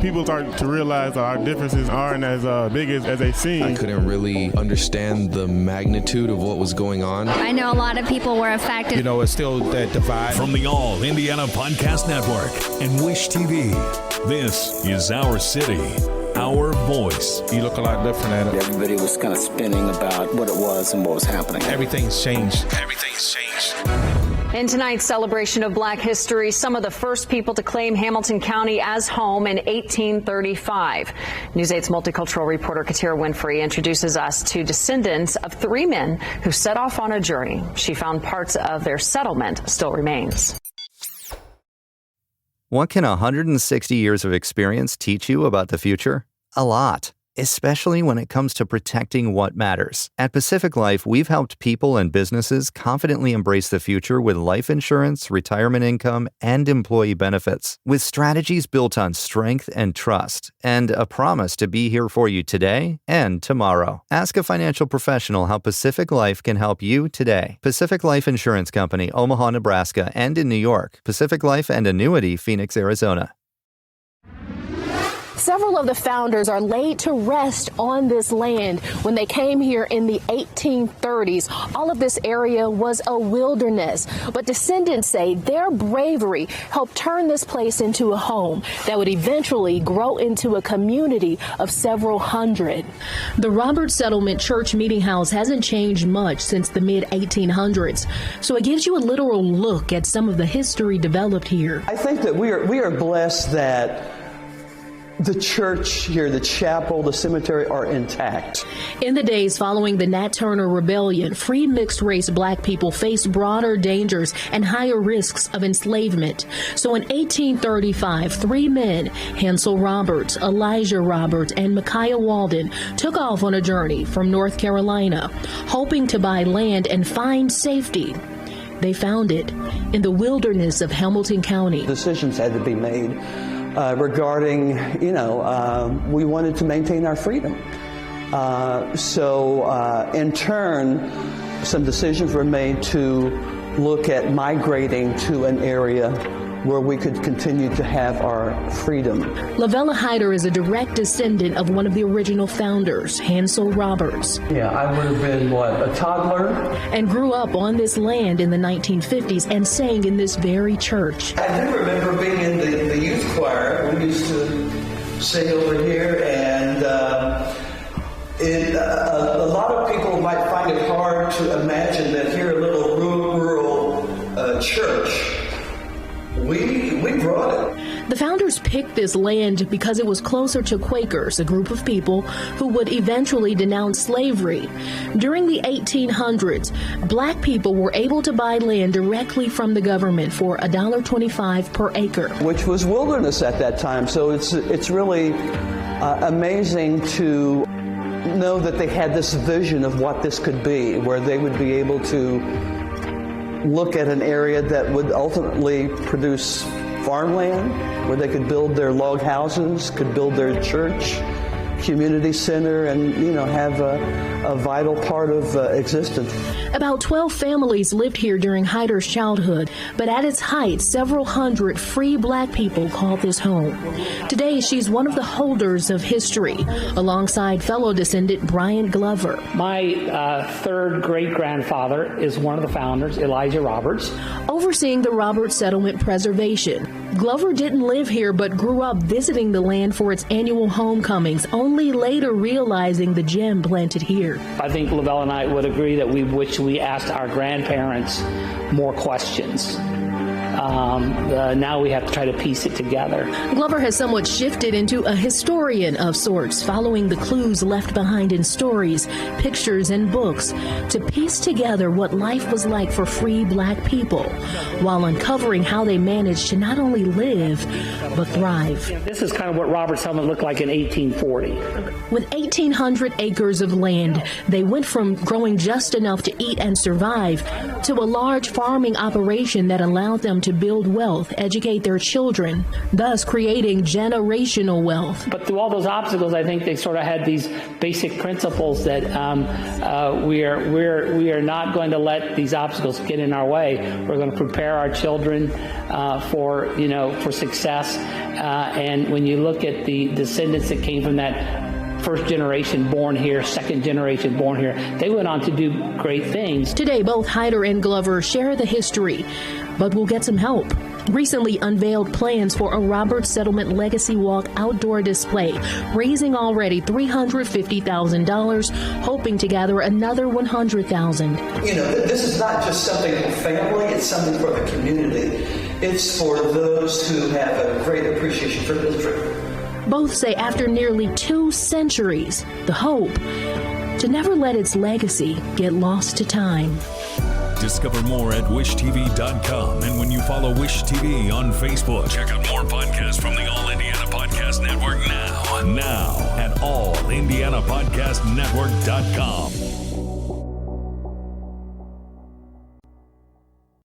people start to realize our differences aren't as big as they seem. I couldn't really understand the magnitude of what was going on. I know a lot of people were affected. You know, it's still that divide. From the All Indiana Podcast Network and Wish TV, this is Our City, Our Voice. You look a lot different at it. Everybody was kind of spinning about what it was and what was happening. Everything's changed. Everything's changed. In tonight's celebration of Black history, some of the first people to claim Hamilton County as home in 1835. News 8's multicultural reporter Katira Winfrey introduces us to descendants of 3 men who set off on a journey. She found parts of their settlement still remains. What can 160 years of experience teach you about the future? A lot, especially when it comes to protecting what matters. At Pacific Life, we've helped people and businesses confidently embrace the future with life insurance, retirement income, and employee benefits. With strategies built on strength and trust, and a promise to be here for you today and tomorrow. Ask a financial professional how Pacific Life can help you today. Pacific Life Insurance Company, Omaha, Nebraska, and in New York. Pacific Life and Annuity, Phoenix, Arizona. Several of the founders are laid to rest on this land. When they came here in the 1830s, all of this area was a wilderness. But descendants say their bravery helped turn this place into a home that would eventually grow into a community of several hundred. The Roberts Settlement Church Meeting House hasn't changed much since the mid-1800s, so it gives you a literal look at some of the history developed here. I think that we are blessed that the church here, the chapel, the cemetery are intact. In the days following the Nat Turner Rebellion, free mixed-race black people faced broader dangers and higher risks of enslavement. So in 1835, 3 men, Hansel Roberts, Elijah Roberts, and Micaiah Walden, took off on a journey from North Carolina, hoping to buy land and find safety. They found it in the wilderness of Hamilton County. Decisions had to be made regarding, we wanted to maintain our freedom. So in turn, some decisions were made to look at migrating to an area where we could continue to have our freedom. Lavella Hyder is a direct descendant of one of the original founders, Hansel Roberts. Yeah, I would have been, a toddler? And grew up on this land in the 1950s and sang in this very church. I do remember being in the youth choir. We used to sing over here, and a lot of people might find it hard to imagine that here, a little rural church, we brought it. The founders picked this land because it was closer to Quakers, a group of people who would eventually denounce slavery. During the 1800s, black people were able to buy land directly from the government for $1.25 per acre. Which was wilderness at that time, so it's really amazing to know that they had this vision of what this could be, where they would be able to look at an area that would ultimately produce farmland, where they could build their log houses, could build their church, community center, and have a vital part of existence. About 12 families lived here during Hyder's childhood, but at its height, several hundred free black people called this home. Today, she's one of the holders of history, alongside fellow descendant Brian Glover. My third great-grandfather is one of the founders, Elijah Roberts. Overseeing the Roberts settlement preservation, Glover didn't live here but grew up visiting the land for its annual homecomings, only later realizing the gem planted here. I think Lavelle and I would agree that we wish we asked our grandparents more questions. Now we have to try to piece it together. Glover has somewhat shifted into a historian of sorts, following the clues left behind in stories, pictures, and books to piece together what life was like for free black people, while uncovering how they managed to not only live, but thrive. This is kind of what Roberts Settlement looked like in 1840. With 1,800 acres of land, they went from growing just enough to eat and survive to a large farming operation that allowed them to build wealth, educate their children, thus creating generational wealth. But through all those obstacles, I think they sort of had these basic principles that we are not going to let these obstacles get in our way. We're going to prepare our children for success. And when you look at the descendants that came from that first generation born here, second generation born here, they went on to do great things. Today, both Hyder and Glover share the history, but will get some help. Recently unveiled plans for a Roberts Settlement Legacy Walk outdoor display, raising already $350,000, hoping to gather another $100,000. You know, this is not just something for family, it's something for the community. It's for those who have a great appreciation for history. Both say after nearly 2 centuries, the hope to never let its legacy get lost to time. Discover more at wishtv.com. And when you follow Wish TV on Facebook, check out more podcasts from the All Indiana Podcast Network now at allindianapodcastnetwork.com.